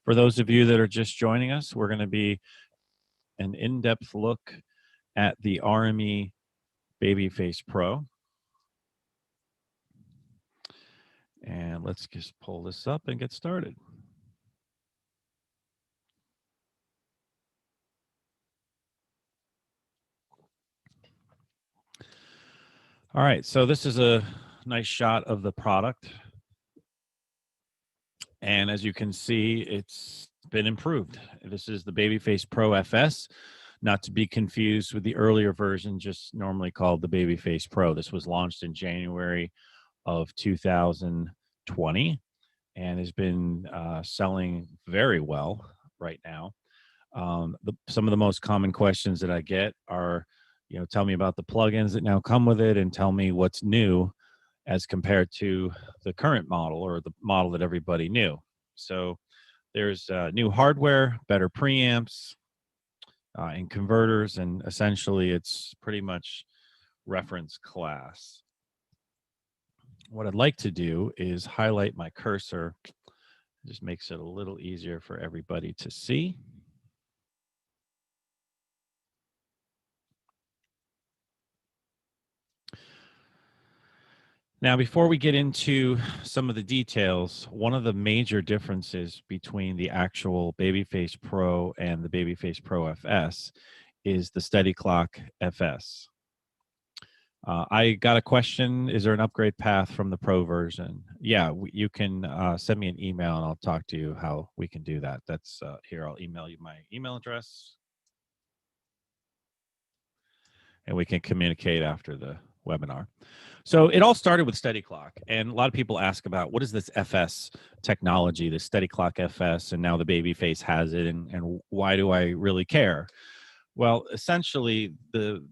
For those of you that are just joining us, we're going to be an in-depth look at the RME Babyface Pro. And let's just pull this up and get started. All right, so this is a nice shot of the product. And as you can see, it's been improved. This is the Babyface Pro FS, not to be confused with the earlier version, just normally called the Babyface Pro. This was launched in January of 2020 and has been selling very well right now. Some of the most common questions that I get are, tell me about the plugins that now come with it and tell me what's new as compared to the current model or the model that everybody knew. So there's new hardware, better preamps, and converters, and essentially it's pretty much reference class. What I'd like to do is highlight my cursor. It just makes it a little easier for everybody to see. Now, before we get into some of the details, one of the major differences between the actual Babyface Pro and the Babyface Pro FS is the Steady Clock FS. I got a question, is there an upgrade path from the Pro version? Yeah, you can send me an email and I'll talk to you how we can do that. That's here, I'll email you my email address and we can communicate after the webinar. So it all started with Steady Clock, and a lot of people ask about what is this FS technology, the Steady Clock FS, and now the Babyface has it, and why do I really care? Well, essentially, the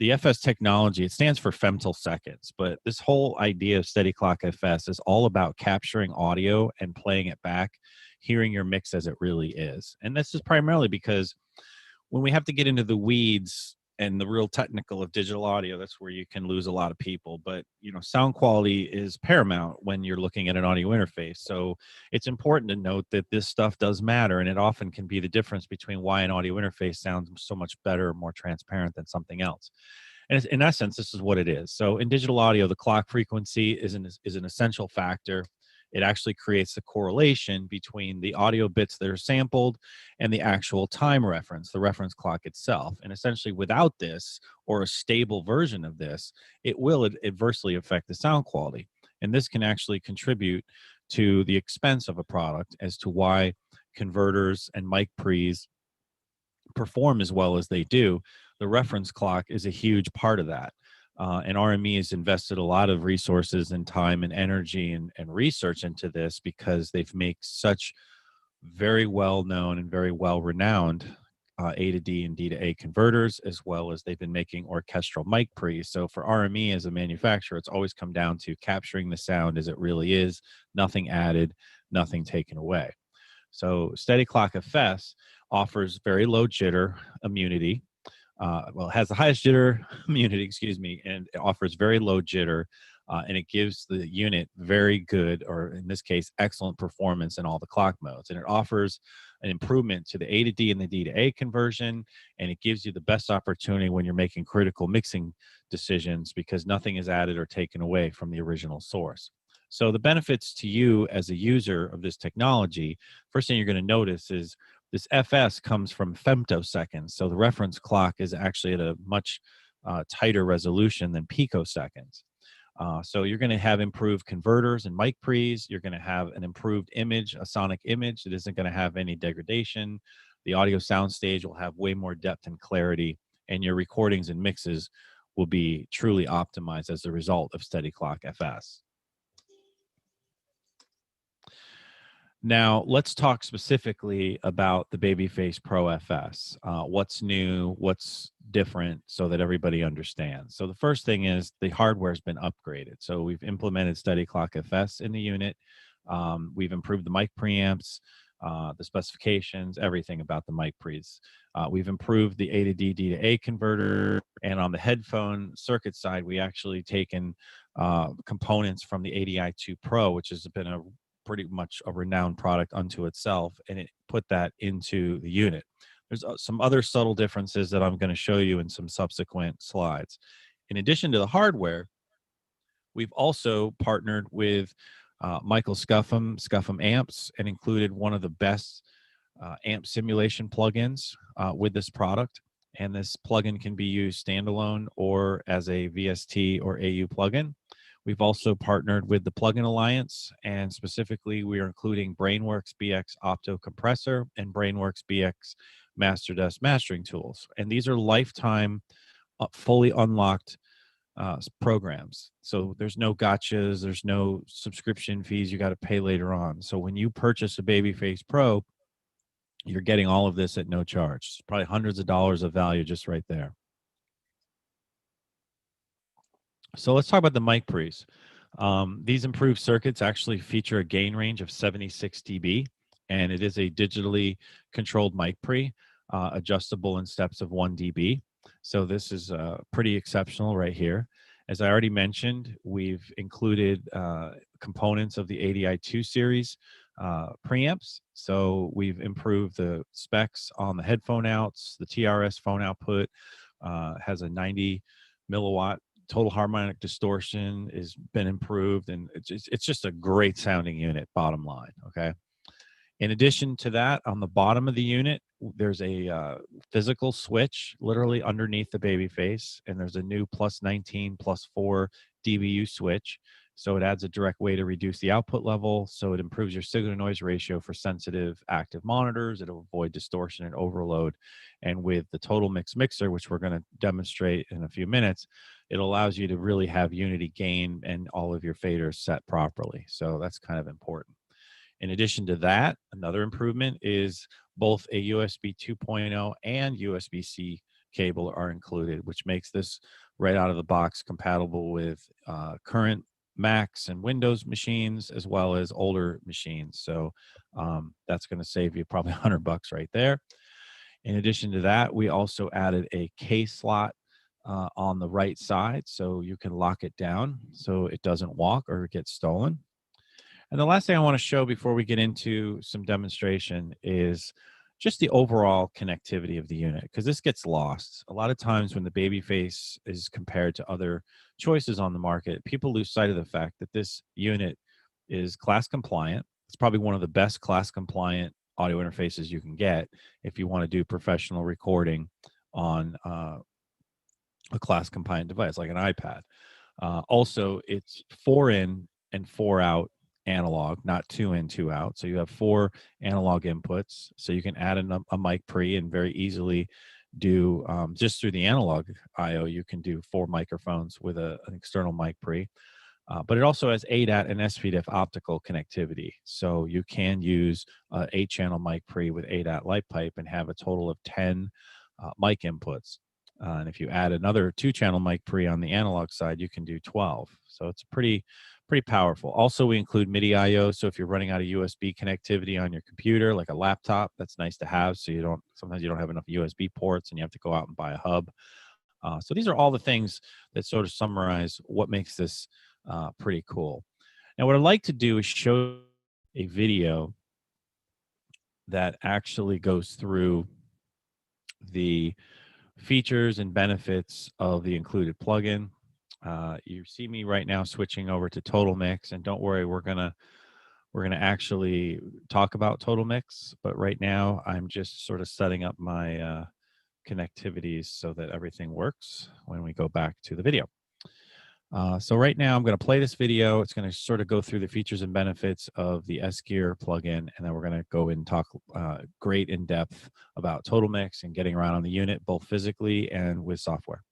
FS technology, it stands for femtoseconds, but this whole idea of Steady Clock FS is all about capturing audio and playing it back, hearing your mix as it really is. And this is primarily because when we have to get into the weeds and the real technical of digital audio, that's where you can lose a lot of people. But, sound quality is paramount when you're looking at an audio interface. So it's important to note that this stuff does matter, and it often can be the difference between why an audio interface sounds so much better, more transparent than something else. And in essence, this is what it is. So in digital audio, the clock frequency is an essential factor. It actually creates the correlation between the audio bits that are sampled and the actual time reference, the reference clock itself. And essentially without this, or a stable version of this, it will adversely affect the sound quality. And this can actually contribute to the expense of a product as to why converters and mic pre's perform as well as they do. The reference clock is a huge part of that. And RME has invested a lot of resources and time and energy and research into this because they've made such very well-known and very well-renowned A to D and D to A converters, as well as they've been making orchestral mic pre's. So for RME as a manufacturer, it's always come down to capturing the sound as it really is, nothing added, nothing taken away. So Steady Clock FS offers very low jitter immunity. Well, it has the highest jitter immunity, and it offers very low jitter and it gives the unit very good, or in this case, excellent performance in all the clock modes. And it offers an improvement to the A to D and the D to A conversion, and it gives you the best opportunity when you're making critical mixing decisions because nothing is added or taken away from the original source. So the benefits to you as a user of this technology, first thing you're going to notice is this FS comes from femtoseconds. So the reference clock is actually at a much tighter resolution than picoseconds. So you're going to have improved converters and mic pre's. You're going to have an improved image, a sonic image. It isn't going to have any degradation. The audio soundstage will have way more depth and clarity, and your recordings and mixes will be truly optimized as a result of Steady Clock FS. Now, let's talk specifically about the Babyface Pro FS. What's new, what's different, so that everybody understands. So the first thing is the hardware has been upgraded. So we've implemented Steady Clock FS in the unit. We've improved the mic preamps, the specifications, everything about the mic pre's. We've improved the A to D, D to A converter. And on the headphone circuit side, we actually taken components from the ADI2 Pro, which has been a pretty much a renowned product unto itself, and it put that into the unit. There's some other subtle differences that I'm going to show you in some subsequent slides. In addition to the hardware, we've also partnered with Michael Scuffham Amps, and included one of the best amp simulation plugins with this product. And this plugin can be used standalone or as a VST or AU plugin. We've also partnered with the Plugin Alliance, and specifically we are including BrainWorks BX Opto Compressor and BrainWorks BX Master Desk mastering tools. And these are lifetime, fully unlocked programs. So there's no gotchas, there's no subscription fees you got to pay later on. So when you purchase a Babyface Pro, you're getting all of this at no charge. It's probably hundreds of dollars of value just right there. So let's talk about the mic pre's. These improved circuits actually feature a gain range of 76 dB, and it is a digitally controlled mic pre, adjustable in steps of 1 dB. So this is pretty exceptional right here. As I already mentioned, we've included components of the ADI2 series preamps. So we've improved the specs on the headphone outs. The TRS phone output has a 90 milliwatt total harmonic distortion has been improved, and it's just a great sounding unit, bottom line. Okay. In addition to that, on the bottom of the unit, there's a physical switch literally underneath the Babyface, and there's a new plus 19 plus 4 dBu switch. So it adds a direct way to reduce the output level. So it improves your signal to noise ratio for sensitive active monitors. It'll avoid distortion and overload. And with the total mix mixer, which we're going to demonstrate in a few minutes, it allows you to really have unity gain and all of your faders set properly. So that's kind of important. In addition to that, another improvement is both a USB 2.0 and USB-C cable are included, which makes this right out of the box compatible with current Macs and Windows machines, as well as older machines. So that's going to save you probably $100 right there. In addition to that, we also added a case slot on the right side, so you can lock it down so it doesn't walk or get stolen. And the last thing I want to show before we get into some demonstration is just the overall connectivity of the unit, because this gets lost. A lot of times when the Babyface is compared to other choices on the market, people lose sight of the fact that this unit is class compliant. It's probably one of the best class compliant audio interfaces you can get if you want to do professional recording on a class compliant device like an iPad. Also, it's 4 in and 4 out analog, not 2 in, 2 out. So you have 4 analog inputs. So you can add a mic pre and very easily do just through the analog IO. You can do 4 microphones with an external mic pre. But it also has ADAT and SPDIF optical connectivity. So you can use an 8-channel mic pre with ADAT light pipe and have a total of 10 mic inputs. And if you add another 2-channel mic pre on the analog side, you can do 12. So it's pretty powerful. Also, we include MIDI IO. So if you're running out of USB connectivity on your computer, like a laptop, that's nice to have. So sometimes you don't have enough USB ports and you have to go out and buy a hub. So these are all the things that sort of summarize what makes this Pretty cool. Now, what I'd like to do is show a video that actually goes through the features and benefits of the included plugin. You see me right now switching over to Total Mix, and don't worry, we're gonna actually talk about Total Mix. But right now, I'm just sort of setting up my connectivities so that everything works when we go back to the video. So right now I'm going to play this video. It's going to sort of go through the features and benefits of the S-Gear plugin, and then we're going to go and talk great in depth about Total Mix and getting around on the unit, both physically and with software.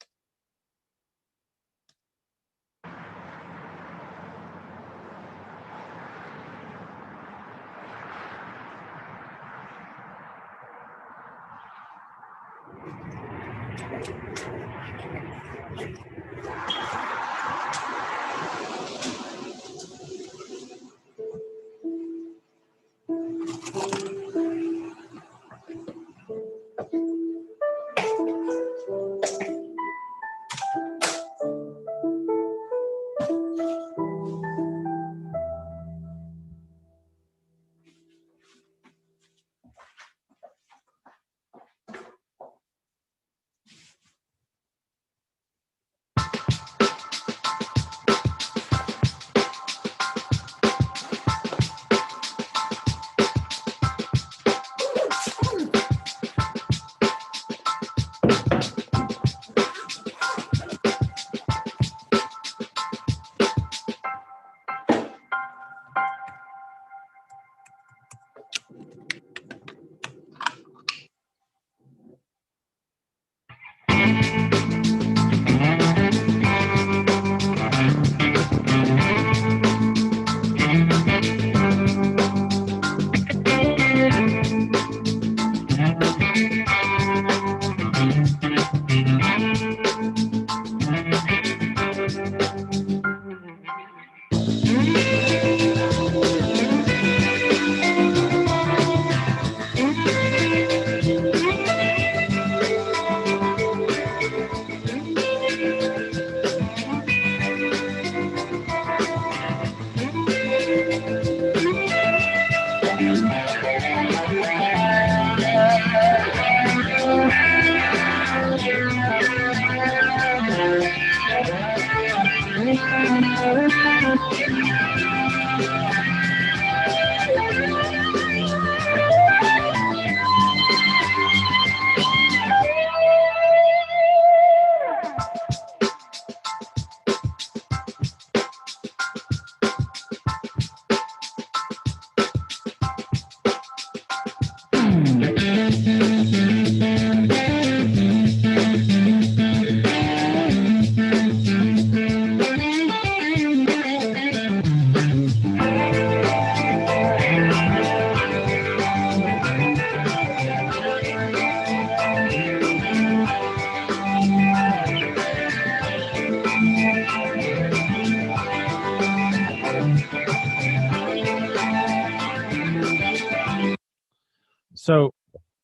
So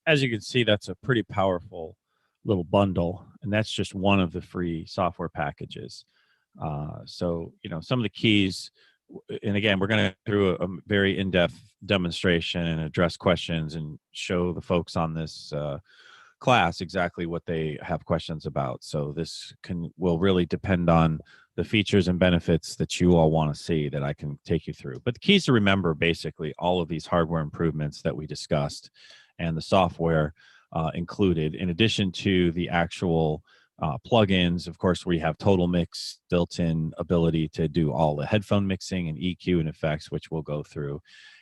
as you can see, that's a pretty powerful little bundle, and that's just one of the free software packages. So, some of the keys, and again, we're going to go through a very in-depth demonstration and address questions and show the folks on this class exactly what they have questions about. So this will really depend on the features and benefits that you all want to see that I can take you through. But the keys to remember, basically, all of these hardware improvements that we discussed and the software included, in addition to the actual plugins. Of course, we have Total Mix, built-in ability to do all the headphone mixing and EQ and effects, which we'll go through.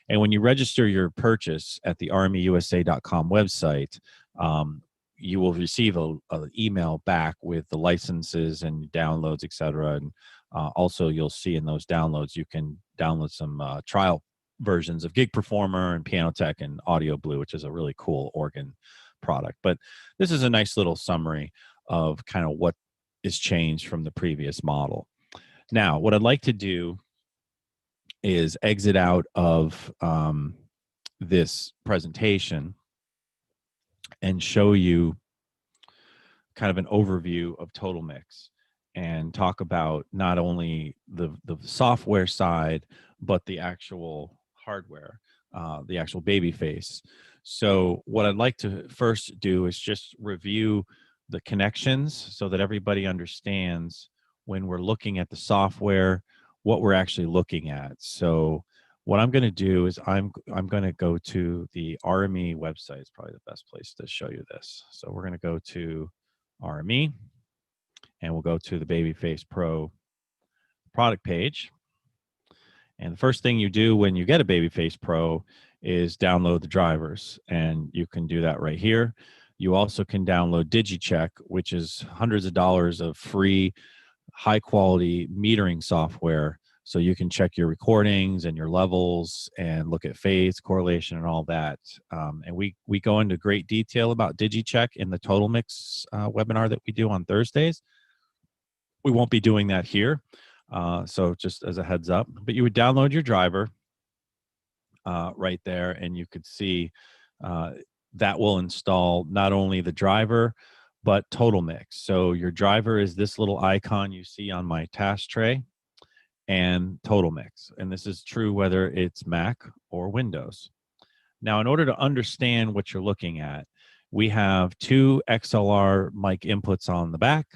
And when you register your purchase at the rmusa.com website, you will receive an email back with the licenses and downloads, etc. And also, you'll see in those downloads, you can download some trial versions of Gig Performer and Piano Tech and Audio Blue, which is a really cool organ product. But this is a nice little summary of kind of what is changed from the previous model. Now, what I'd like to do is exit out of this presentation and show you kind of an overview of Total Mix. and talk about not only the software side, but the actual hardware, the actual baby face. So what I'd like to first do is just review the connections so that everybody understands when we're looking at the software, what we're actually looking at. So what I'm going to do is I'm going to go to the RME website. It's probably the best place to show you this. So we're going to go to RME, and we'll go to the Babyface Pro product page. And the first thing you do when you get a Babyface Pro is download the drivers, and you can do that right here. You also can download DigiCheck, which is hundreds of dollars of free, high quality metering software. So you can check your recordings and your levels and look at phase correlation and all that. And we go into great detail about DigiCheck in the Total Mix webinar that we do on Thursdays. We won't be doing that here. So just as a heads up, but you would download your driver right there, and you could see that will install not only the driver, but Total Mix. So your driver is this little icon you see on my task tray, and Total Mix. And this is true whether it's Mac or Windows. Now, in order to understand what you're looking at, we have two XLR mic inputs on the back.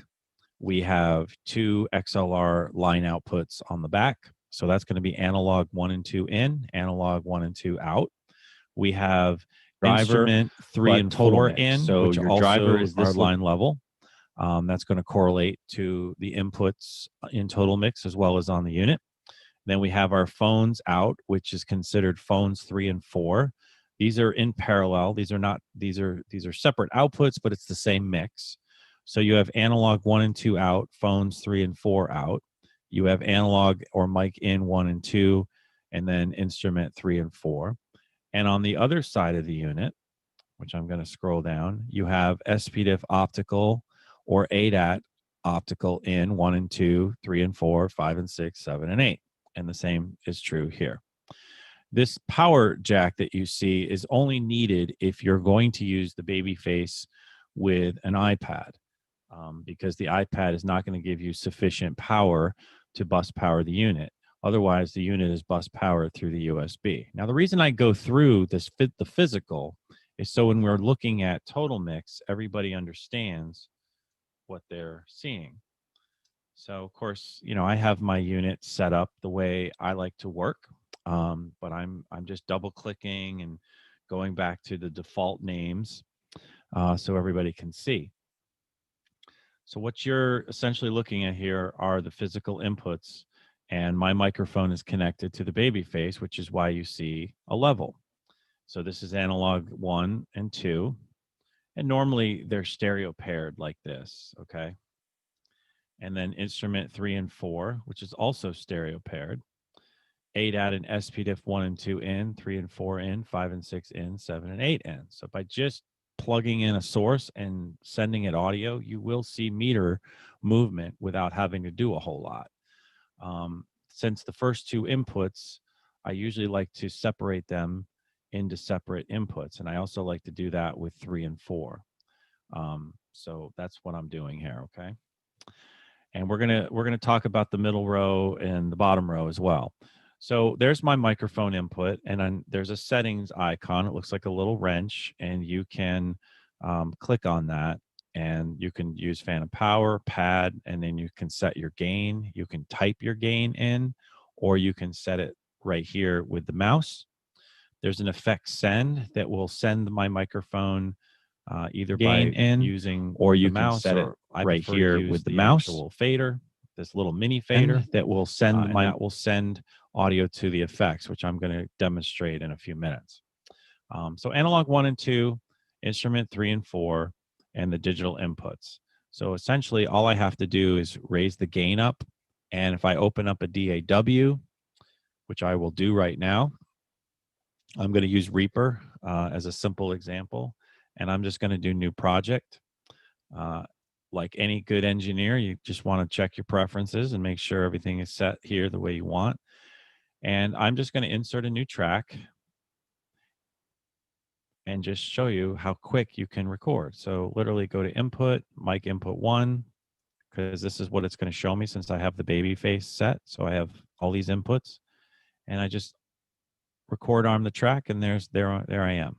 We have two XLR line outputs on the back. So that's going to be analog 1 and 2 in, analog 1 and 2 out. We have driver, instrument 3 and 4 in, so which your driver is this line level. That's going to correlate to the inputs in Total Mix as well as on the unit. Then we have our phones out, which is considered phones 3 and 4. These are in parallel. These are separate outputs, but it's the same mix. So you have analog 1 and 2 out, phones 3 and 4 out. You have analog or mic in 1 and 2, and then instrument 3 and 4. And on the other side of the unit, which I'm going to scroll down, you have SPDIF optical or ADAT optical in 1 and 2, 3 and 4, 5 and 6, 7 and 8. And the same is true here. This power jack that you see is only needed if you're going to use the Babyface with an iPad, because the iPad is not going to give you sufficient power to bus power the unit. Otherwise, the unit is bus powered through the USB. Now, the reason I go through the physical is so when we're looking at Total Mix, everybody understands what they're seeing. So, of course, I have my unit set up the way I like to work, but I'm just double clicking and going back to the default names so everybody can see. So what you're essentially looking at here are the physical inputs, and my microphone is connected to the Babyface, which is why you see a level. So this is analog 1 and 2, and normally they're stereo paired like this, okay? And then instrument 3 and 4, which is also stereo paired. ADAT and SPDIF 1 and 2 in, 3 and 4 in, 5 and 6 in, 7 and 8 in. So by just plugging in a source and sending it audio, you will see meter movement without having to do a whole lot. Since the first two inputs, I usually like to separate them into separate inputs, and I also like to do that with 3 and 4. So that's what I'm doing here, okay? And we're gonna talk about the middle row and the bottom row as well. So there's my microphone input, and then there's a settings icon. It looks like a little wrench, and you can click on that, and you can use phantom power, pad, and then you can set your gain. You can type your gain in, or you can set it right here with the mouse. There's an effect send that will send my microphone either gain by using or you can set it right here with the mouse. Actual fader, this little mini fader that will send that will send audio to the effects, which I'm going to demonstrate in a few minutes. So analog 1 and 2, instrument 3 and 4, and the digital inputs. So essentially, all I have to do is raise the gain up, and if I open up a DAW, which I will do right now, I'm going to use Reaper as a simple example, and I'm just going to do new project. Like any good engineer, you just want to check your preferences and make sure everything is set here the way you want. And I'm just going to insert a new track and just show you how quick you can record. So literally go to input, mic input 1, because this is what it's going to show me since I have the baby face set. So I have all these inputs, and I just record arm the track, and there I am.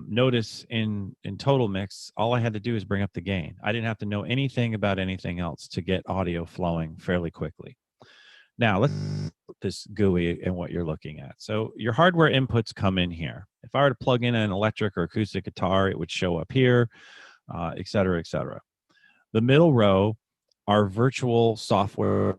Notice in total mix, all I had to do is bring up the gain. I didn't have to know anything about anything else to get audio flowing fairly quickly. Now let's put this GUI in what you're looking at. So your hardware inputs come in here. If I were to plug in an electric or acoustic guitar, it would show up here, et cetera, et cetera. The middle row are virtual software.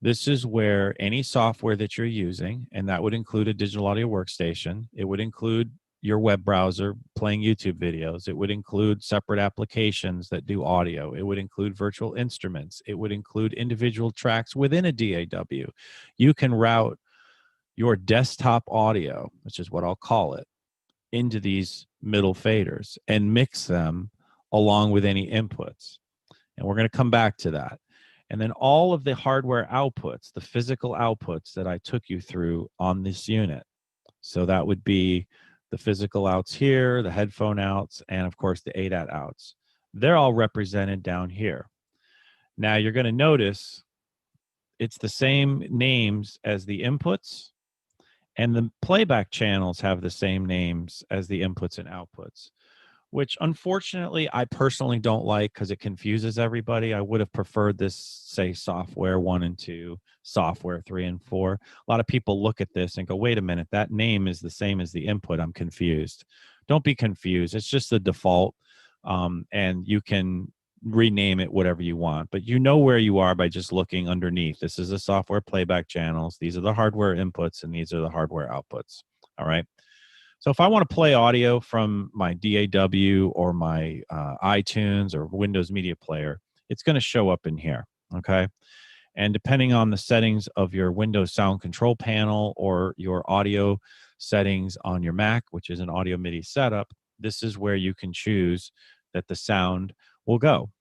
This is where any software that you're using, and that would include a digital audio workstation, it would include your web browser playing YouTube videos, it would include separate applications that do audio, it would include virtual instruments, it would include individual tracks within a DAW. You can route your desktop audio, which is what I'll call it, into these middle faders and mix them along with any inputs. And we're going to come back to that. And then all of the hardware outputs, the physical outputs that I took you through on this unit. So that would be the physical outs here, the headphone outs, and of course the ADAT outs. They're all represented down here. Now you're going to notice it's the same names as the inputs, and the playback channels have the same names as the inputs and outputs, which unfortunately I personally don't like because it confuses everybody. I would have preferred this, say, software 1 and 2, software 3 and 4. A lot of people look at this and go, wait a minute, that name is the same as the input. I'm confused. Don't be confused. It's just the default, and you can rename it whatever you want. But you know where you are by just looking underneath. This is the software playback channels. These are the hardware inputs, and these are the hardware outputs. All right. So if I want to play audio from my DAW or my iTunes or Windows Media Player, it's going to show up in here, okay? And depending on the settings of your Windows Sound Control Panel or your audio settings on your Mac, which is an audio MIDI setup, this is where you can choose that the sound will go.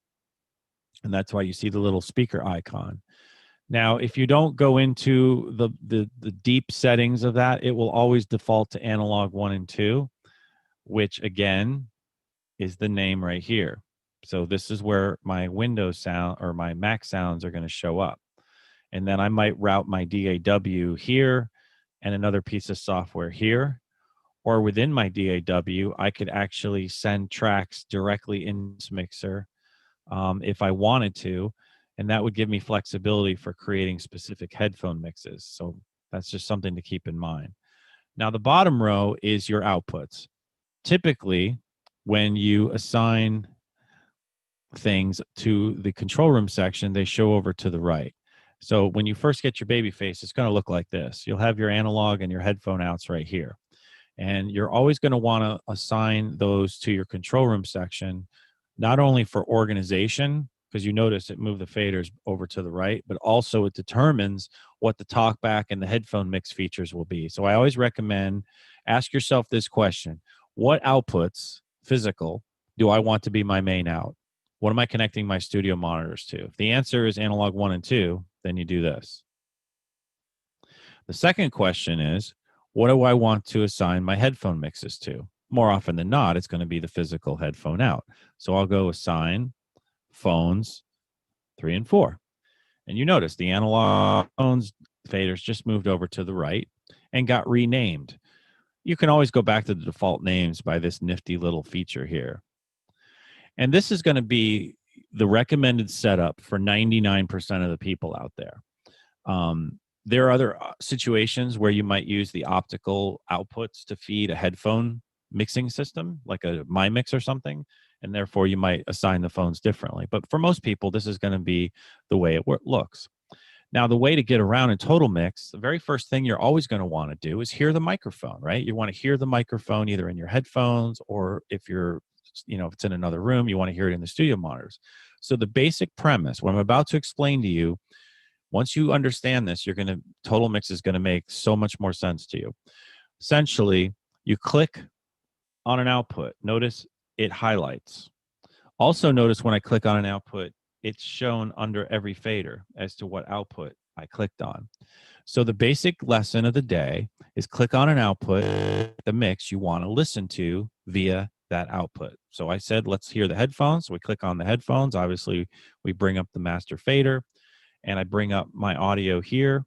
And that's why you see the little speaker icon. Now, if you don't go into the deep settings of that, it will always default to analog 1 and 2, which again is the name right here. So this is where my Windows sound or my Mac sounds are going to show up. And then I might route my DAW here and another piece of software here. Or within my DAW, I could actually send tracks directly in this mixer if I wanted to. And that would give me flexibility for creating specific headphone mixes. So that's just something to keep in mind. Now, the bottom row is your outputs. Typically, when you assign things to the control room section, they show over to the right. So when you first get your baby face, it's going to look like this. You'll have your analog and your headphone outs right here. And you're always going to want to assign those to your control room section, not only for organization, because you notice it moved the faders over to the right, but also it determines what the talkback and the headphone mix features will be. So I always recommend ask yourself this question: what outputs, physical, do I want to be my main out? What am I connecting my studio monitors to? If the answer is analog 1 and 2, then you do this. The second question is, what do I want to assign my headphone mixes to? More often than not, it's going to be the physical headphone out. So I'll go assign phones 3 and 4. And you notice the analog phones faders just moved over to the right and got renamed. You can always go back to the default names by this nifty little feature here. And this is going to be the recommended setup for 99% of the people out there. There are other situations where you might use the optical outputs to feed a headphone mixing system, like a MyMix or something, and therefore you might assign the phones differently. But for most people, this is going to be the way it looks. Now, the way to get around in total mix, the very first thing you're always going to want to do is hear the microphone, right? You want to hear the microphone either in your headphones, or if you're, if it's in another room, you want to hear it in the studio monitors. So the basic premise, what I'm about to explain to you, once you understand this, total mix is going to make so much more sense to you. Essentially, you click on an output. Notice it highlights. Also notice when I click on an output, it's shown under every fader as to what output I clicked on. So the basic lesson of the day is click on an output, the mix you want to listen to via that output. So I said, let's hear the headphones. So we click on the headphones. Obviously, we bring up the master fader, and I bring up my audio here.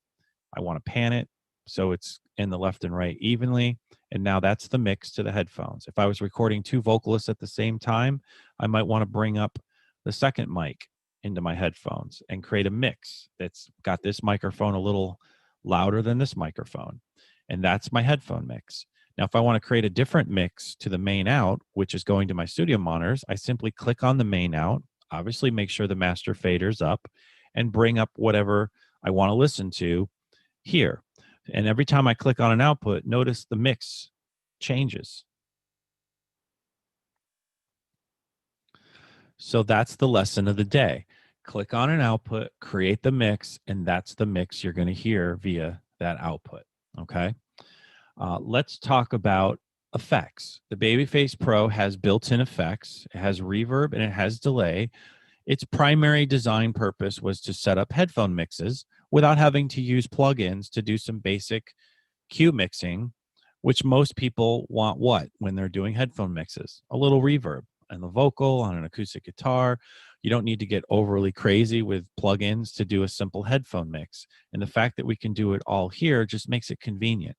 I want to pan it so it's in the left and right evenly. And now that's the mix to the headphones. If I was recording two vocalists at the same time, I might want to bring up the second mic into my headphones and create a mix that's got this microphone a little louder than this microphone. And that's my headphone mix. Now, if I want to create a different mix to the main out, which is going to my studio monitors, I simply click on the main out, obviously make sure the master fader's up, and bring up whatever I want to listen to here. And every time I click on an output, notice the mix changes. So that's the lesson of the day. Click on an output, create the mix, and that's the mix you're going to hear via that output. Okay. Let's talk about effects. The Babyface Pro has built-in effects. It has reverb and it has delay. Its primary design purpose was to set up headphone mixes without having to use plugins to do some basic cue mixing, which most people want when they're doing headphone mixes? A little reverb and the vocal on an acoustic guitar. You don't need to get overly crazy with plugins to do a simple headphone mix. And the fact that we can do it all here just makes it convenient.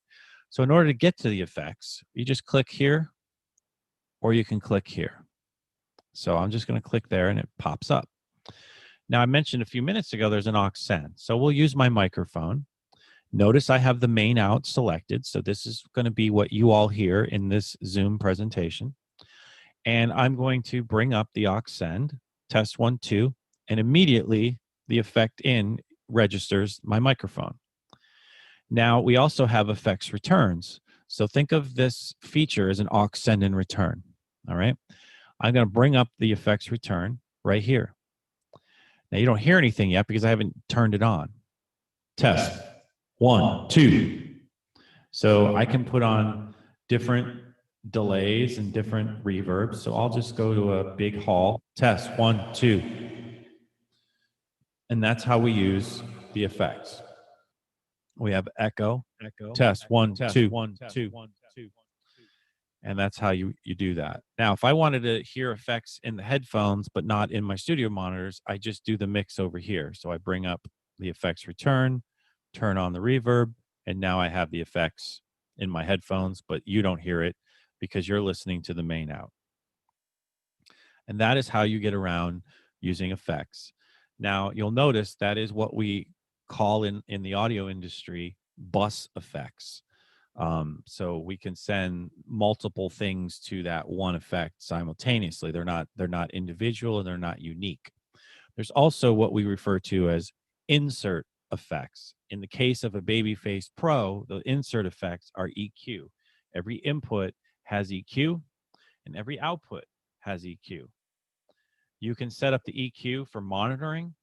So in order to get to the effects, you just click here, or you can click here. So I'm just going to click there and it pops up. Now, I mentioned a few minutes ago there's an aux send. So we'll use my microphone. Notice I have the main out selected. So this is going to be what you all hear in this Zoom presentation. And I'm going to bring up the aux send, test 1, 2, and immediately the effect in registers my microphone. Now, we also have effects returns. So think of this feature as an aux send and return. All right. I'm going to bring up the effects return right here. Now, you don't hear anything yet because I haven't turned it on. Test 1, 2. So I can put on different delays and different reverbs. So I'll just go to a big hall. Test 1, 2. And that's how we use the effects. We have echo, test 1, 2, 1, 2. And that's how you do that. Now, if I wanted to hear effects in the headphones, but not in my studio monitors, I just do the mix over here. So I bring up the effects return, turn on the reverb, and now I have the effects in my headphones, but you don't hear it because you're listening to the main out. And that is how you get around using effects. Now, you'll notice that is what we call in the audio industry bus effects. So we can send multiple things to that one effect simultaneously. They're not individual and they're not unique. There's also what we refer to as insert effects. In the case of a Babyface Pro, the insert effects are EQ. Every input has EQ and every output has EQ. You can set up the EQ for monitoring,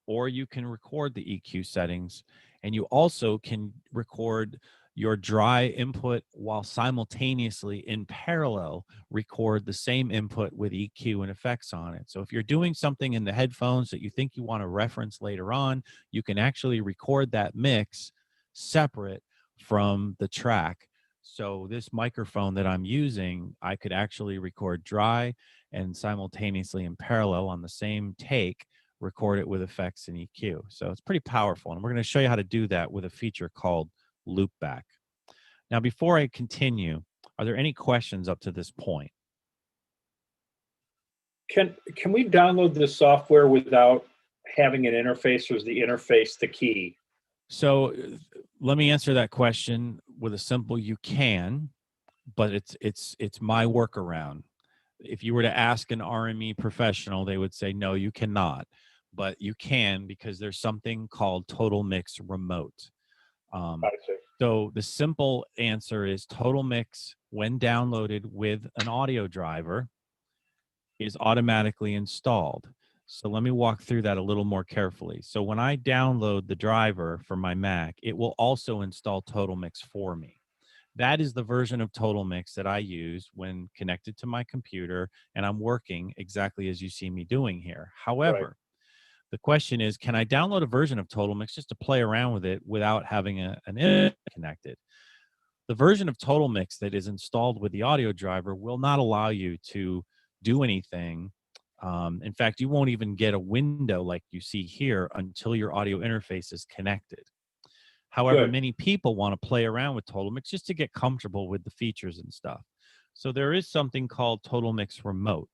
or you can record the EQ settings, and you also can record your dry input while simultaneously in parallel record the same input with EQ and effects on it. So if you're doing something in the headphones that you think you want to reference later on, you can actually record that mix separate from the track. So this microphone that I'm using, I could actually record dry and simultaneously in parallel on the same take, record it with effects and EQ. So it's pretty powerful. And we're going to show you how to do that with a feature called Loopback. Now, before I continue, are there any questions up to this point? Can we download this software without having an interface, or is the interface the key? So let me answer that question with a simple you can, but it's my workaround. If you were to ask an RME professional, they would say, no, you cannot, but you can because there's something called Total Mix Remote. I see. So the simple answer is Total Mix, when downloaded with an audio driver, is automatically installed. So let me walk through that a little more carefully. So when I download the driver for my Mac, it will also install Total Mix for me. That is the version of Total Mix that I use when connected to my computer, and I'm working exactly as you see me doing here. However, the question is, can I download a version of Total Mix just to play around with it without having an internet connected? the version of Total Mix that is installed with the audio driver will not allow you to do anything. In fact, you won't even get a window like you see here until your audio interface is connected. However, Good. many people want to play around with Total Mix just to get comfortable with the features and stuff. So there is something called Total Mix Remote.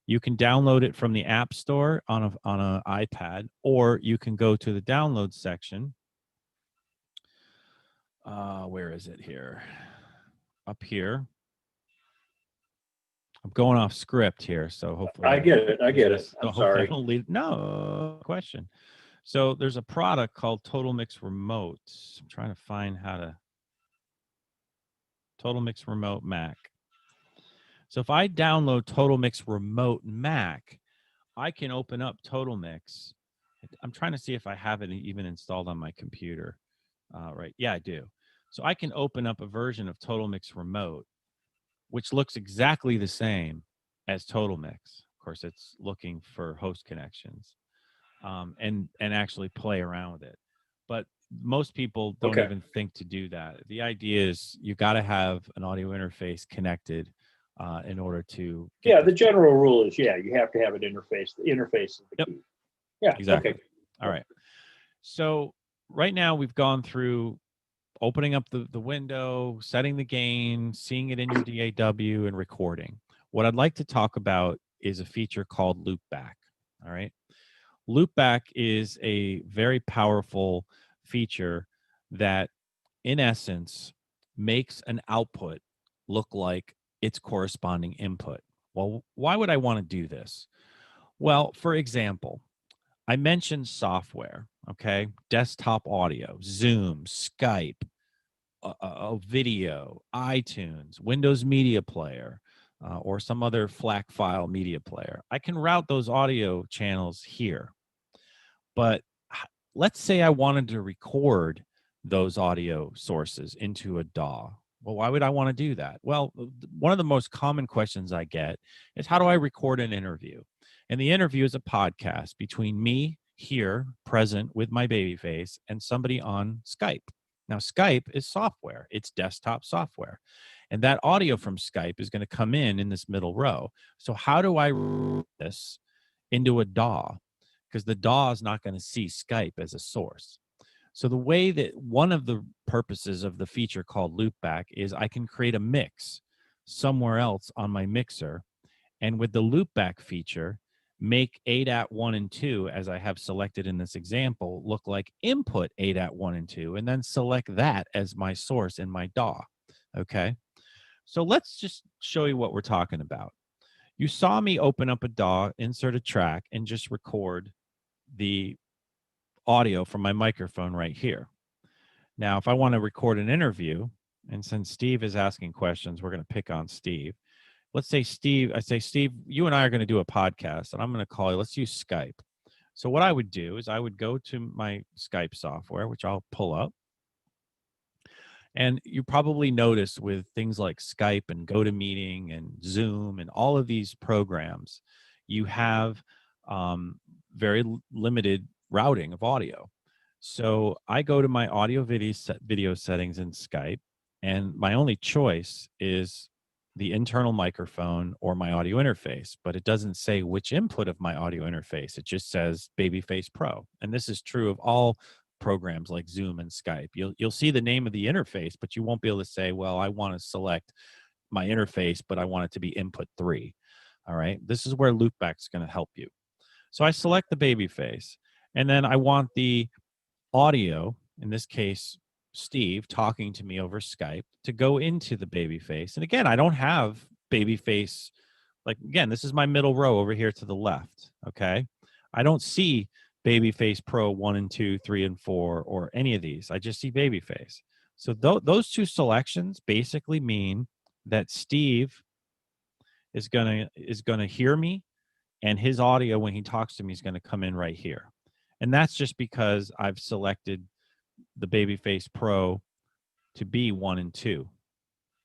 You can download it from the App Store on an iPad, or you can go to the download section. Where is it here? Up here. I'm going off script here, so hopefully I get it. So I'm sorry. I don't leave. No question. So there's a product called Total Mix Remote. I'm trying to find how to Total Mix Remote Mac. So if I download Total Mix Remote Mac, I can open up Total Mix. I'm trying to see if I have it even installed on my computer. Right. Yeah, I do. So I can open up a version of Total Mix Remote, which looks exactly the same as Total Mix. Of course, it's looking for host connections, and actually play around with it. But most people don't Okay. even think to do that. The idea is you got to have an audio interface connected in order to get Yeah, the general rule is, you have to have an interface. The interface is the Yep. key. Yeah, Exactly. okay. All right. So right now we've gone through opening up the window, setting the gain, seeing it in your DAW, and recording. What I'd like to talk about is a feature called Loopback. All right. Loopback is a very powerful feature that, in essence, makes an output look like its corresponding input. Well, why would I want to do this? Well, for example, I mentioned software, okay? Desktop audio, Zoom, Skype, video, iTunes, Windows Media Player, or some other FLAC file media player. I can route those audio channels here. But let's say I wanted to record those audio sources into a DAW. Well, why would I want to do that? Well, one of the most common questions I get is, how do I record an interview? And the interview is a podcast between me here, present with my baby face, and somebody on Skype. Now, Skype is software, it's desktop software. And that audio from Skype is going to come in this middle row. So, how do I route this into a DAW? Because the DAW is not going to see Skype as a source. So the way that one of the purposes of the feature called Loopback is I can create a mix somewhere else on my mixer, and with the Loopback feature, make ADAT 1 and 2, as I have selected in this example, look like input ADAT 1 and 2, and then select that as my source in my DAW. Okay, so let's just show you what we're talking about. You saw me open up a DAW, insert a track, and just record the audio from my microphone right here. Now, if I want to record an interview, and since Steve is asking questions, we're going to pick on Steve. Let's say Steve, I say, Steve, you and I are going to do a podcast, and I'm going to call you. Let's use Skype. So what I would do is I would go to my Skype software, which I'll pull up. And you probably notice with things like Skype and GoToMeeting and Zoom and all of these programs, you have very limited routing of audio. So I go to my audio video settings in Skype, and my only choice is the internal microphone or my audio interface, but it doesn't say which input of my audio interface. It just says Babyface Pro. And this is true of all programs like Zoom and Skype. You'll see the name of the interface, but you won't be able to say, well, I want to select my interface, but I want it to be input 3. All right. This is where Loopback is going to help you. So I select the Babyface, and then I want the audio, in this case, Steve talking to me over Skype, to go into the Babyface. And again, I don't have Babyface. Like, again, this is my middle row over here to the left. Okay. I don't see Babyface Pro 1 and 2, 3 and 4, or any of these. I just see Babyface. So those two selections basically mean that Steve is gonna hear me, and his audio when he talks to me is going to come in right here. And that's just because I've selected the Babyface Pro to be 1 and 2.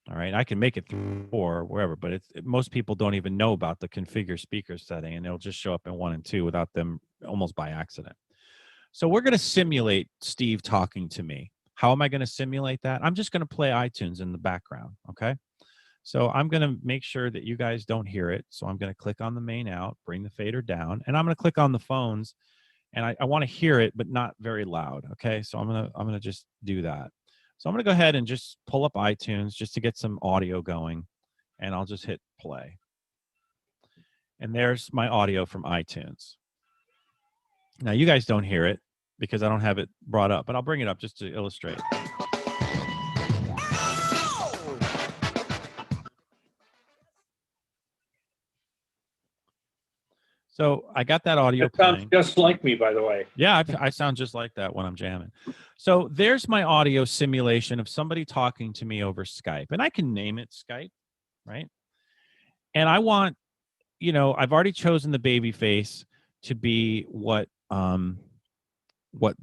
All right, I can make it 3 or wherever, but most people don't even know about the configure speaker setting, and it'll just show up in 1 and 2 without them, almost by accident. So we're going to simulate Steve talking to me How am I going to simulate that? I'm just going to play iTunes in the background. Okay. So I'm going to make sure that you guys don't hear it. So I'm going to click on the main out, bring the fader down, and I'm going to click on the phones, and I want to hear it, but not very loud. Okay. So I'm going to just do that. So I'm going to go ahead and just pull up iTunes just to get some audio going, and I'll just hit play. And there's my audio from iTunes. Now you guys don't hear it because I don't have it brought up, but I'll bring it up just to illustrate. So I got that audio That sounds playing. just like me, by the way. Yeah, I sound just like that when I'm jamming. So there's my audio simulation of somebody talking to me over Skype, and I can name it Skype, right? And I want, I've already chosen the baby face to be what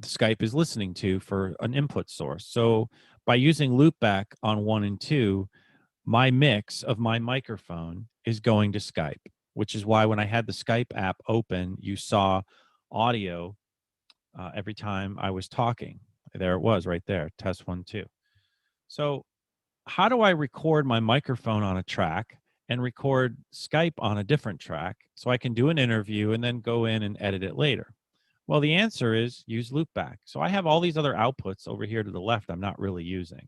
Skype is listening to for an input source. So by using loopback on 1 and 2, my mix of my microphone is going to Skype, which is why when I had the Skype app open, you saw audio every time I was talking. There it was right there, test 1, 2. So how do I record my microphone on a track and record Skype on a different track so I can do an interview and then go in and edit it later? Well, the answer is use loopback. So I have all these other outputs over here to the left I'm not really using.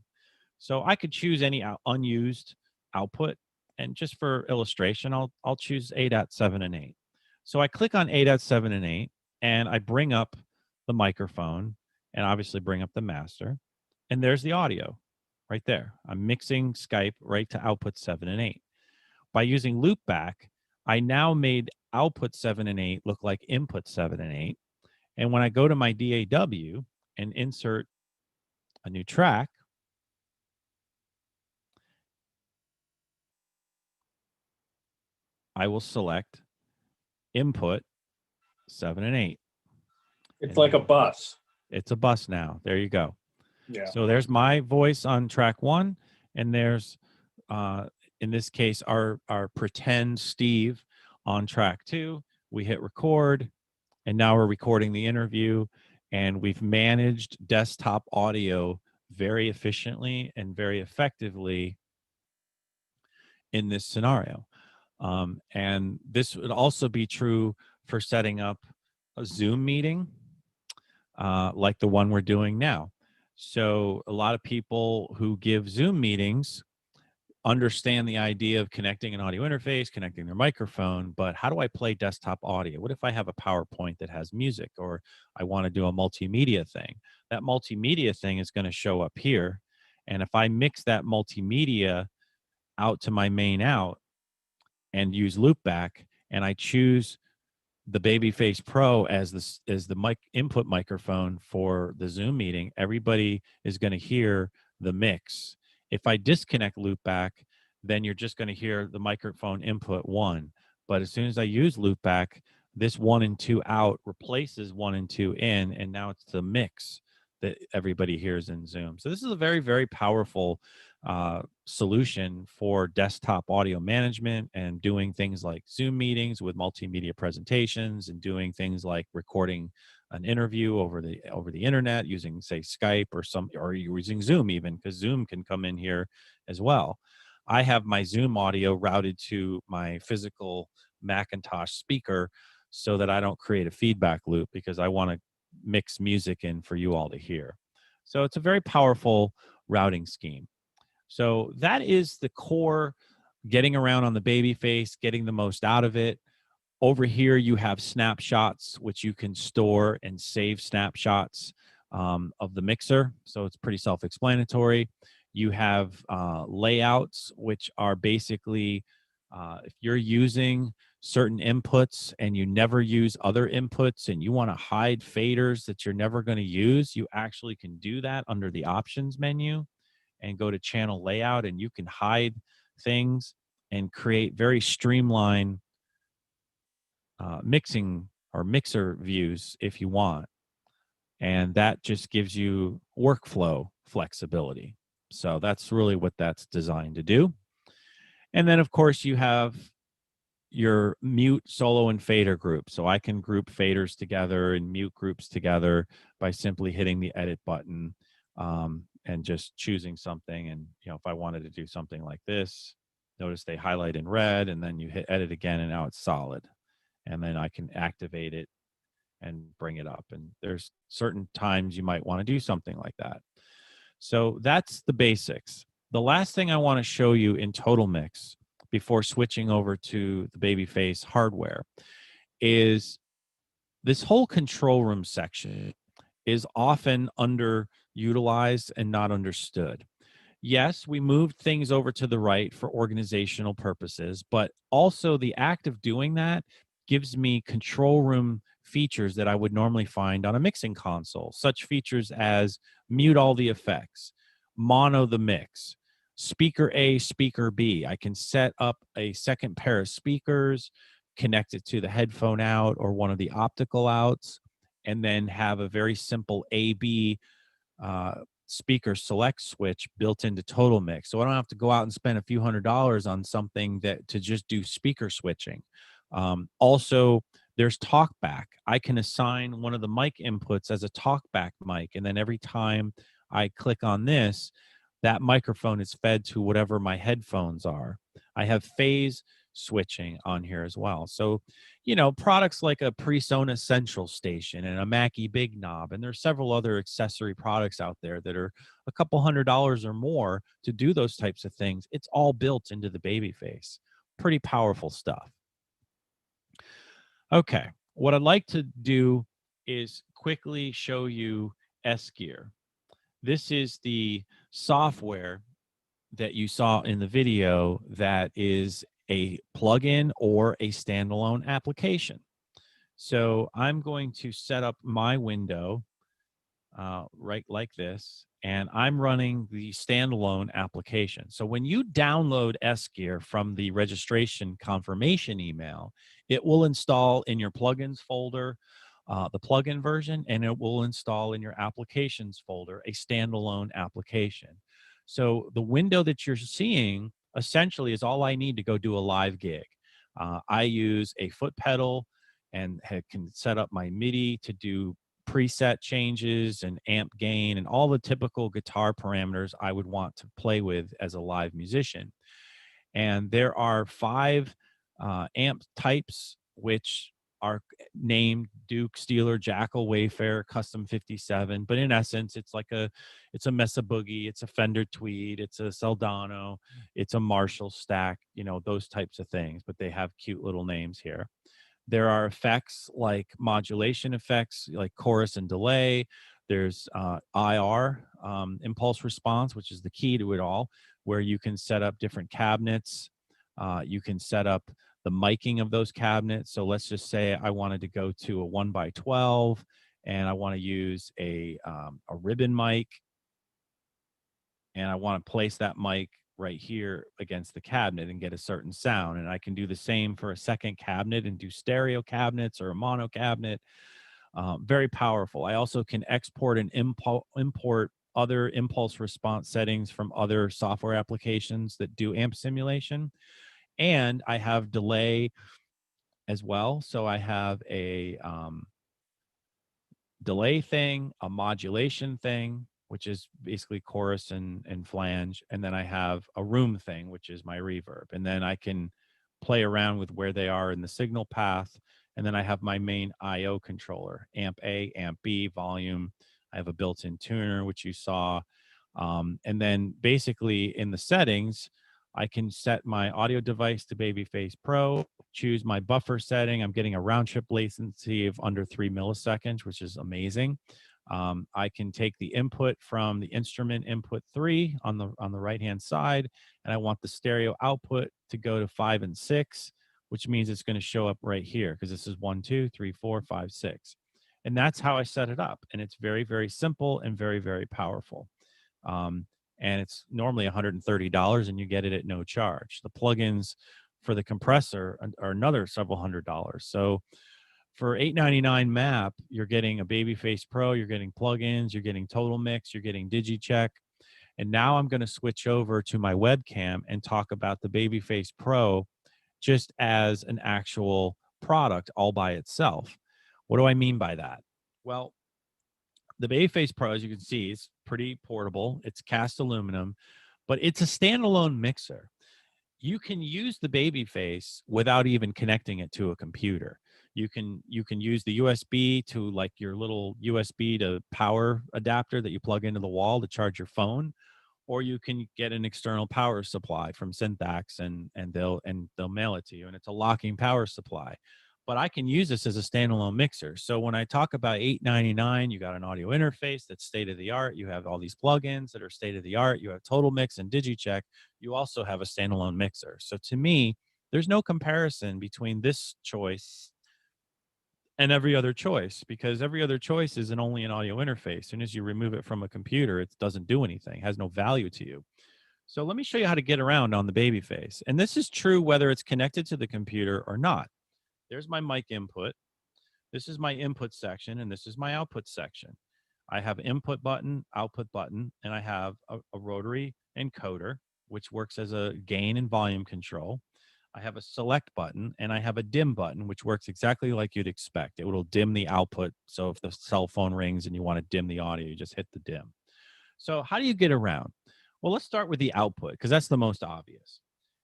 So I could choose any unused output. And just for illustration, I'll choose 8.7 and 8. So I click on 8.7 and 8, and I bring up the microphone and obviously bring up the master. And there's the audio right there. I'm mixing Skype right to output 7 and 8. By using loopback, I now made output 7 and 8 look like input 7 and 8. And when I go to my DAW and insert a new track, I will select input 7 and 8. It's like a bus. It's a bus now. There you go. Yeah. So there's my voice on track 1, and there's, in this case, our pretend Steve on track 2. We hit record, and now we're recording the interview, and we've managed desktop audio very efficiently and very effectively in this scenario. And this would also be true for setting up a Zoom meeting like the one we're doing now. So a lot of people who give Zoom meetings understand the idea of connecting an audio interface, connecting their microphone, but how do I play desktop audio? What if I have a PowerPoint that has music, or I want to do a multimedia thing? That multimedia thing is going to show up here. And if I mix that multimedia out to my main out and use loopback, and I choose the Babyface Pro as the mic input microphone for the Zoom meeting, everybody is going to hear the mix. If I disconnect loopback, then you're just going to hear the microphone input 1. But as soon as I use loopback, this 1 and 2 out replaces 1 and 2 in, and now it's the mix that everybody hears in Zoom. So this is a very, very powerful solution for desktop audio management and doing things like Zoom meetings with multimedia presentations, and doing things like recording an interview over the internet using, say, Skype or you're using Zoom even, because Zoom can come in here as well. I have my Zoom audio routed to my physical Macintosh speaker so that I don't create a feedback loop, because I want to mix music in for you all to hear. So it's a very powerful routing scheme. So that is the core, getting around on the Babyface, getting the most out of it. Over here, you have snapshots, which you can store and save snapshots of the mixer. So it's pretty self-explanatory. You have layouts, which are basically, if you're using certain inputs and you never use other inputs and you want to hide faders that you're never going to use, you actually can do that under the options menu and go to channel layout, and you can hide things and create very streamlined mixing or mixer views if you want. And that just gives you workflow flexibility. So that's really what that's designed to do. And then, of course, you have your mute, solo, and fader group. So I can group faders together and mute groups together by simply hitting the edit button and just choosing something. And, if I wanted to do something like this, notice they highlight in red, and then you hit edit again, and now it's solid. And then I can activate it and bring it up. And there's certain times you might want to do something like that. So that's the basics. The last thing I want to show you in Total Mix before switching over to the Babyface hardware is this whole control room section is often underutilized and not understood. Yes, we moved things over to the right for organizational purposes, but also the act of doing that gives me control room features that I would normally find on a mixing console, such features as mute all the effects, mono the mix, speaker A, speaker B. I can set up a second pair of speakers, connect it to the headphone out or one of the optical outs, and then have a very simple A/B speaker select switch built into Total Mix. So I don't have to go out and spend a few $100s on something that to just do speaker switching. Also, there's TalkBack. I can assign one of the mic inputs as a TalkBack mic, and then every time I click on this, that microphone is fed to whatever my headphones are. I have phase switching on here as well. So, products like a PreSonus Central Station and a Mackie Big Knob, and there's several other accessory products out there that are a couple $100s or more to do those types of things. It's all built into the Babyface. Pretty powerful stuff. Okay, what I'd like to do is quickly show you S-Gear. This is the software that you saw in the video that is a plugin or a standalone application. So I'm going to set up my window right like this, and I'm running the standalone application. So when you download S-Gear from the registration confirmation email, it will install in your plugins folder, the plugin version, and it will install in your applications folder a standalone application. So the window that you're seeing essentially is all I need to go do a live gig. I use a foot pedal and can set up my MIDI to do preset changes and amp gain and all the typical guitar parameters I would want to play with as a live musician. And there are 5 amp types, which are named Duke, Steeler, Jackal, Wayfarer, Custom 57. But in essence, it's a Mesa Boogie, it's a Fender Tweed, it's a Soldano, it's a Marshall Stack, those types of things. But they have cute little names here. There are effects like modulation effects, like chorus and delay. There's IR, impulse response, which is the key to it all, where you can set up different cabinets. You can set up the miking of those cabinets. So let's just say I wanted to go to a 1x12 and I want to use a ribbon mic, and I want to place that mic right here against the cabinet and get a certain sound. And I can do the same for a second cabinet and do stereo cabinets or a mono cabinet. Very powerful. I also can export and import other impulse response settings from other software applications that do amp simulation. And I have delay as well. So I have a delay thing, a modulation thing, which is basically chorus and flange. And then I have a room thing, which is my reverb. And then I can play around with where they are in the signal path. And then I have my main IO controller, amp A, amp B, volume. I have a built-in tuner, which you saw. And then basically in the settings, I can set my audio device to Babyface Pro, choose my buffer setting. I'm getting a round trip latency of under 3 milliseconds, which is amazing. I can take the input from the instrument input 3 on the right hand side, and I want the stereo output to go to 5 and 6, which means it's going to show up right here because this is 1, 2, 3, 4, 5, 6. And that's how I set it up. And it's very, very simple and very, very powerful. And it's normally $130 and you get it at no charge. The plugins for the compressor are another several $100s. So for $8.99 MAP, you're getting a Babyface Pro, you're getting plugins, you're getting Total Mix, you're getting DigiCheck. And now I'm going to switch over to my webcam and talk about the Babyface Pro just as an actual product all by itself. What do I mean by that? Well, the Babyface Pro, as you can see, is pretty portable. It's cast aluminum, but it's a standalone mixer. You can use the Babyface without even connecting it to a computer. You can use the USB to, like, your little USB to power adapter that you plug into the wall to charge your phone, or you can get an external power supply from Synthax, and they'll mail it to you, and it's a locking power supply. But I can use this as a standalone mixer. So when I talk about $8.99, you got an audio interface that's state of the art. You have all these plugins that are state of the art. You have Total Mix and DigiCheck. You also have a standalone mixer. So to me, there's no comparison between this choice and every other choice, because every other choice is only an audio interface. As soon as you remove it from a computer, it doesn't do anything, has no value to you. So let me show you how to get around on the Babyface. And this is true whether it's connected to the computer or not. There's my mic input. This is my input section, and this is my output section. I have input button, output button, and I have a rotary encoder, which works as a gain and volume control. I have a select button, and I have a dim button, which works exactly like you'd expect. It will dim the output. So if the cell phone rings and you want to dim the audio, you just hit the dim. So how do you get around? Well, let's start with the output, because that's the most obvious.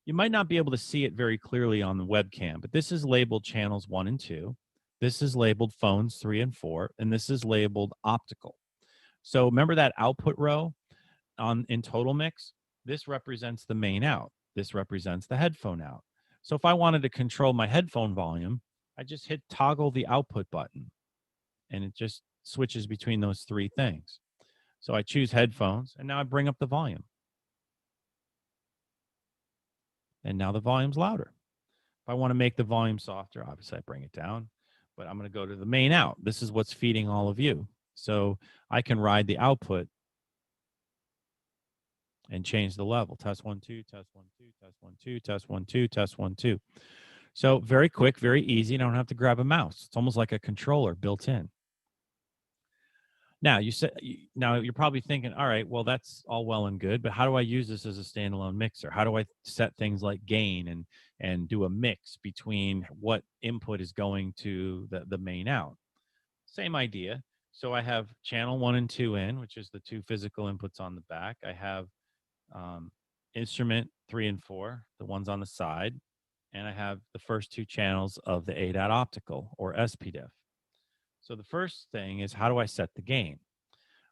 You might not be able to see it very clearly on the webcam, but this is labeled channels 1 and 2. This is labeled phones 3 and 4, and this is labeled optical. So remember that output row in Total Mix? This represents the main out. This represents the headphone out. So if I wanted to control my headphone volume, I just hit toggle the output button, and it just switches between those three things. So I choose headphones, and now I bring up the volume. And now the volume's louder. If I want to make the volume softer, obviously I bring it down, but I'm going to go to the main out. This is what's feeding all of you. So I can ride the output and change the level. Test 1, 2, test 1, 2, test 1, 2, test 1, 2, test 1, 2. So very quick, very easy. I don't have to grab a mouse. It's almost like a controller built in. Now you're probably thinking, all right, well, that's all well and good, but how do I use this as a standalone mixer? How do I set things like gain and do a mix between what input is going to the main out? Same idea. So I have channel 1 and 2 in, which is the two physical inputs on the back. I have instrument 3 and 4, the ones on the side, and I have the first two channels of the ADAT optical, or SPDIF. So the first thing is, how do I set the gain?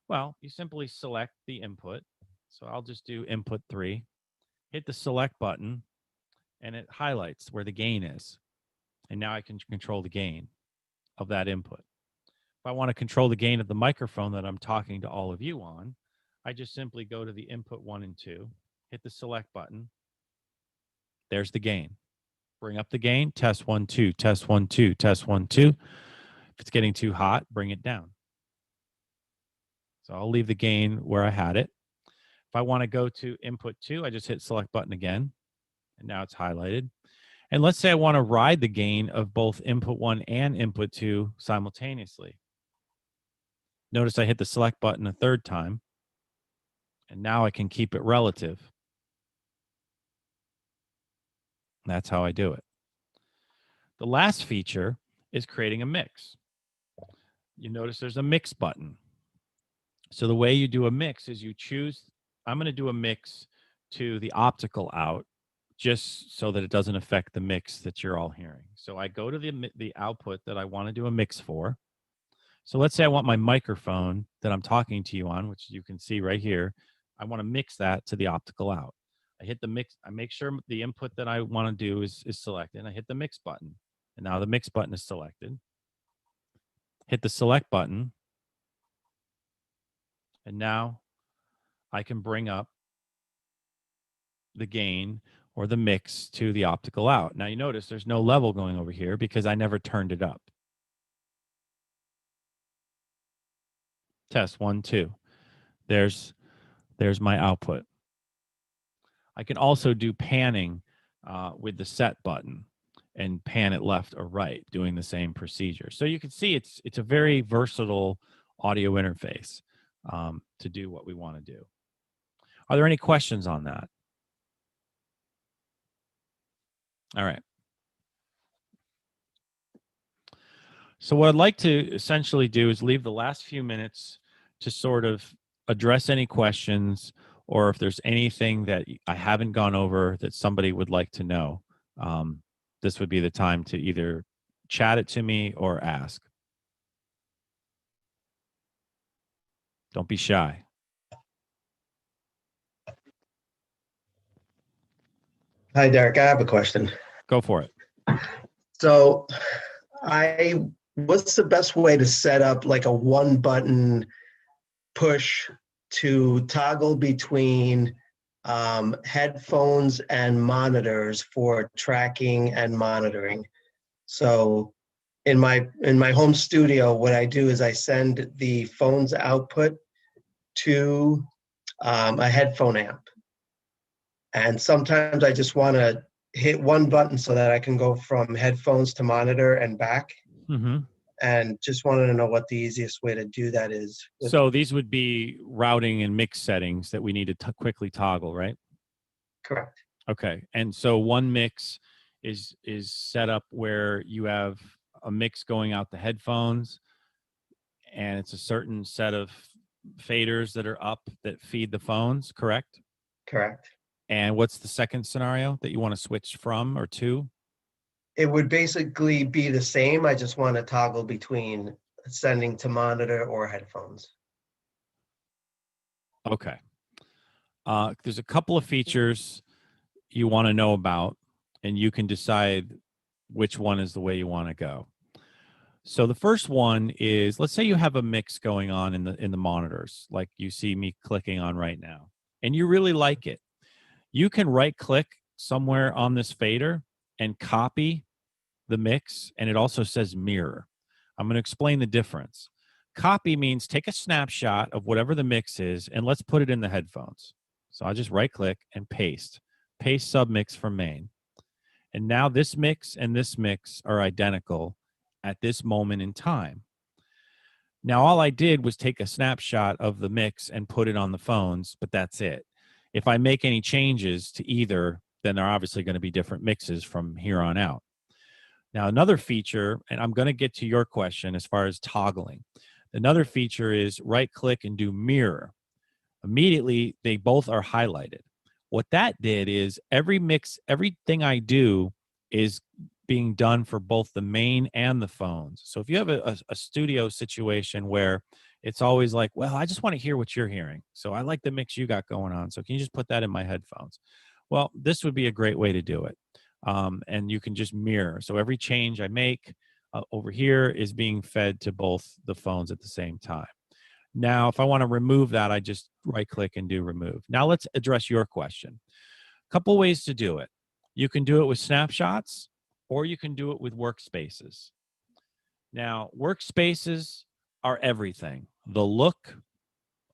Well, you simply select the input. So I'll just do input 3, hit the select button, and it highlights where the gain is. And now I can control the gain of that input. If I want to control the gain of the microphone that I'm talking to all of you on, I just simply go to the input 1 and 2, hit the select button. There's the gain. Bring up the gain, test 1, 2, test 1, 2, test 1, 2. If it's getting too hot, bring it down. So I'll leave the gain where I had it. If I want to go to input 2, I just hit select button again, and now it's highlighted. And let's say I want to ride the gain of both input 1 and input 2 simultaneously. Notice I hit the select button a third time, and now I can keep it relative. That's how I do it. The last feature is creating a mix. You notice there's a mix button. So the way you do a mix is you choose, I'm going to do a mix to the optical out, just so that it doesn't affect the mix that you're all hearing. So I go to the output that I want to do a mix for. So let's say I want my microphone that I'm talking to you on, which you can see right here. I want to mix that to the optical out. I hit the mix. I make sure the input that I want to do is selected. I hit the mix button, and now the mix button is selected. Hit the select button, and now I can bring up the gain or the mix to the optical out. Now you notice there's no level going over here because I never turned it up. Test 1, 2. There's my output. I can also do panning with the set button and pan it left or right, doing the same procedure. So you can see it's a very versatile audio interface to do what we want to do. Are there any questions on that? All right. So what I'd like to essentially do is leave the last few minutes to sort of address any questions, or if there's anything that I haven't gone over that somebody would like to know, this would be the time to either chat it to me or ask. Don't be shy. Hi, Derek. I have a question. Go for it. So, what's the best way to set up like a one button push to toggle between headphones and monitors for tracking and monitoring? So, in my home studio, what I do is I send the phone's output to a headphone amp. And sometimes I just want to hit one button so that I can go from headphones to monitor and back. Mm-hmm. And just wanted to know what the easiest way to do that is. So these would be routing and mix settings that we need to quickly toggle, right? Correct. Okay. And so one mix is set up where you have a mix going out the headphones, and it's a certain set of faders that are up that feed the phones, correct? Correct. And what's the second scenario that you want to switch from or to? It would basically be the same. I just want to toggle between sending to monitor or headphones. Okay. There's a couple of features you want to know about, and you can decide which one is the way you want to go. So the first one is, let's say you have a mix going on in the monitors, like you see me clicking on right now, and you really like it. You can right click somewhere on this fader and copy the mix, and it also says mirror. I'm going to explain the difference. Copy means take a snapshot of whatever the mix is, and let's put it in the headphones. So I'll just right click and paste submix from main. And now this mix and this mix are identical at this moment in time. Now, all I did was take a snapshot of the mix and put it on the phones, but that's it. If I make any changes to either, then they're obviously going to be different mixes from here on out. Now, another feature, and I'm going to get to your question as far as toggling. Another feature is right click and do mirror. Immediately, they both are highlighted. What that did is every mix, everything I do is being done for both the main and the phones. So if you have a studio situation where it's always like, well, I just want to hear what you're hearing. So I like the mix you got going on. So can you just put that in my headphones? Well, this would be a great way to do it. And you can just mirror. So every change I make over here is being fed to both the phones at the same time. Now, if I want to remove that, I just right click and do remove. Now let's address your question. A couple ways to do it. You can do it with snapshots, or you can do it with workspaces. Now, workspaces are everything. The look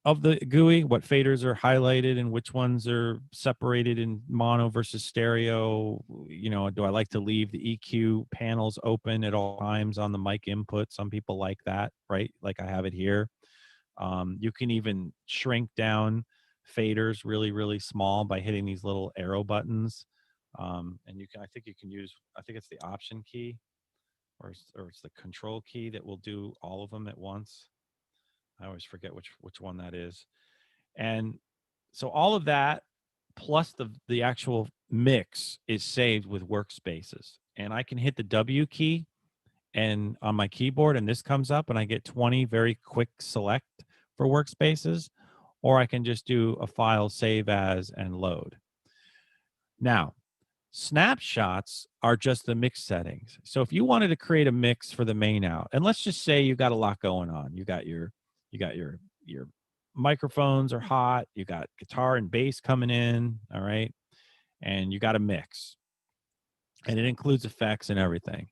of the GUI, what faders are highlighted and which ones are separated in mono versus stereo. You know, do I like to leave the EQ panels open at all times on the mic input? Some people like that, right? Like I have it here. You can even shrink down faders really, really small by hitting these little arrow buttons. And you can, I think you can use, I think it's the option key or it's the control key that will do all of them at once. I always forget which one that is. And so all of that plus the actual mix is saved with workspaces. And I can hit the W key and on my keyboard, and this comes up and I get 20 very quick select for workspaces, or I can just do a file save as and load. Now, snapshots are just the mix settings. So if you wanted to create a mix for the main out, and let's just say you got a lot going on. You got your microphones are hot, you got guitar and bass coming in, all right? And you got a mix. And it includes effects and everything.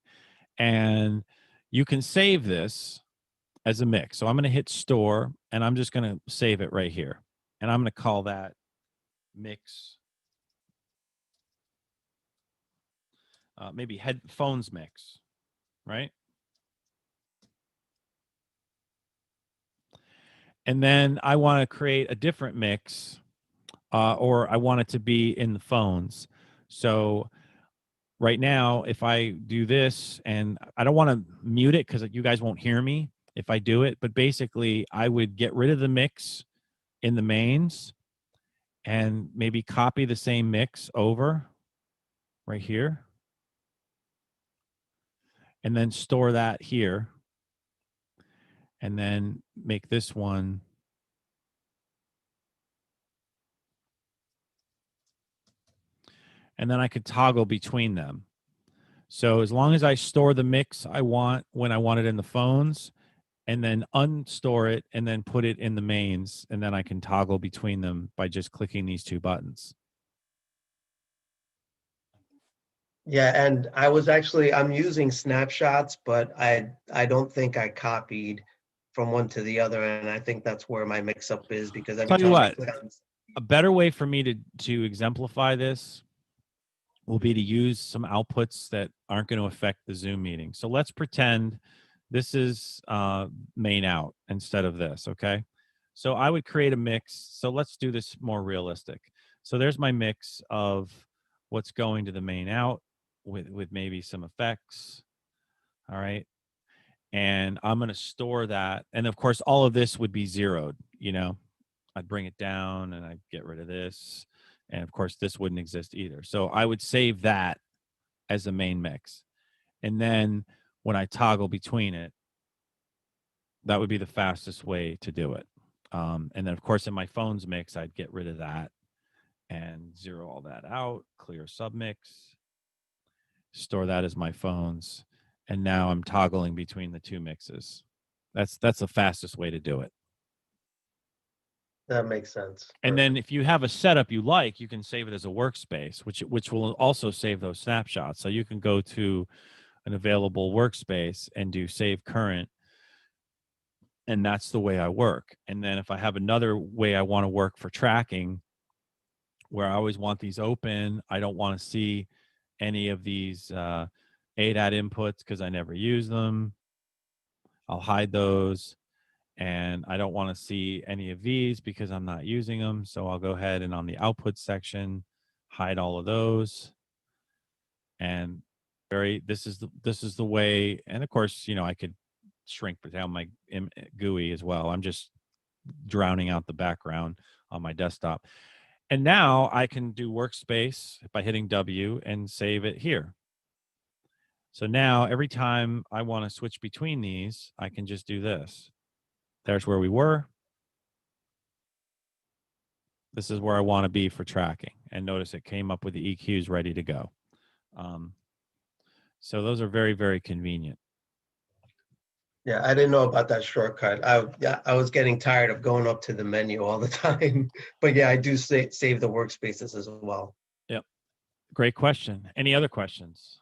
And you can save this as a mix. So I'm going to hit store and I'm just going to save it right here. And I'm going to call that mix, maybe headphones mix, right? And then I want to create a different mix or I want it to be in the phones. So right now, if I do this, and I don't want to mute it because you guys won't hear me if I do it, but basically I would get rid of the mix in the mains and maybe copy the same mix over right here. And then store that here. And then make this one and then I could toggle between them. So as long as I store the mix I want when I want it in the phones, and then unstore it and then put it in the mains, and then I can toggle between them by just clicking these two buttons. Yeah, and I'm using snapshots, but I don't think I copied from one to the other, and I think that's where my mix-up is, because every Tell you time I what, click on, a better way for me to exemplify this will be to use some outputs that aren't going to affect the Zoom meeting. So let's pretend this is main out instead of this, okay? So I would create a mix. So let's do this more realistic. So there's my mix of what's going to the main out with maybe some effects, all right? And I'm going to store that. And of course, all of this would be zeroed, you know? I'd bring it down and I'd get rid of this. And of course, this wouldn't exist either. So I would save that as a main mix. And then when I toggle between it, that would be the fastest way to do it. And then, of course, in my phones mix, I'd get rid of that and zero all that out, clear submix, store that as my phones. And now I'm toggling between the two mixes. That's the fastest way to do it. that makes sense. And then if you have a setup you like, you can save it as a workspace, which will also save those snapshots. So you can go to an available workspace and do save current. And that's the way I work. And then if I have another way I want to work for tracking, where I always want these open, I don't want to see any of these ADAT inputs because I never use them. I'll hide those. And I don't want to see any of these because I'm not using them. So I'll go ahead and on the output section, hide all of those. And this is the way. And of course, you know, I could shrink down my GUI as well. I'm just drowning out the background on my desktop. And now I can do workspace by hitting W and save it here. So now every time I want to switch between these, I can just do this. There's where we were. This is where I want to be for tracking. And notice it came up with the EQs ready to go. So those are very, very convenient. Yeah, I didn't know about that shortcut. I was getting tired of going up to the menu all the time. But yeah, I do save the workspaces as well. Yep. Great question. Any other questions?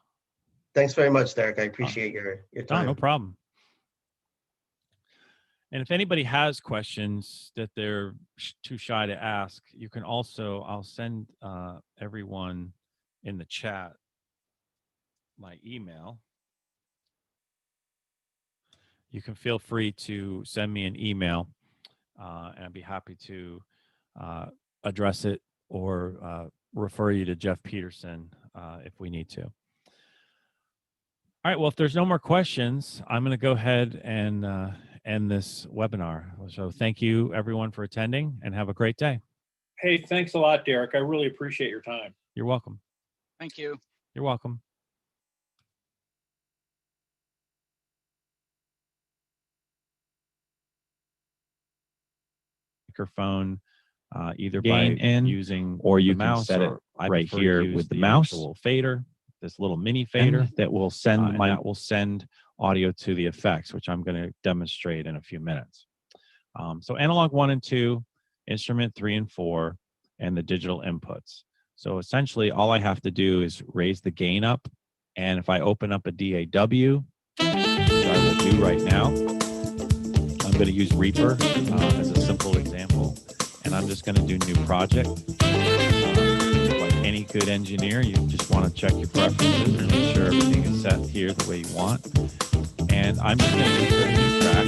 Thanks very much, Derek. I appreciate your time. No problem. And if anybody has questions that they're too shy to ask, you can also, I'll send everyone in the chat my email. You can feel free to send me an email and I'd be happy to address it or refer you to Jeff Peterson if we need to. All right, well, if there's no more questions, I'm going to go ahead and end this webinar. So thank you everyone for attending and have a great day. Hey, thanks a lot, Derek. I really appreciate your time. You're welcome. Thank you. You're welcome. Microphone either by using or you can set it right here with the mouse fader, this little mini fader that will send audio to the effects, which I'm going to demonstrate in a few minutes. So analog 1 and 2, instrument 3 and 4, and the digital inputs. So essentially all I have to do is raise the gain up. And if I open up a DAW, which I will do right now, I'm going to use Reaper as a simple example. And I'm just going to do new project. Like any good engineer, you just want to check your preferences and make sure everything is set here the way you want. And I'm just going to insert a new track.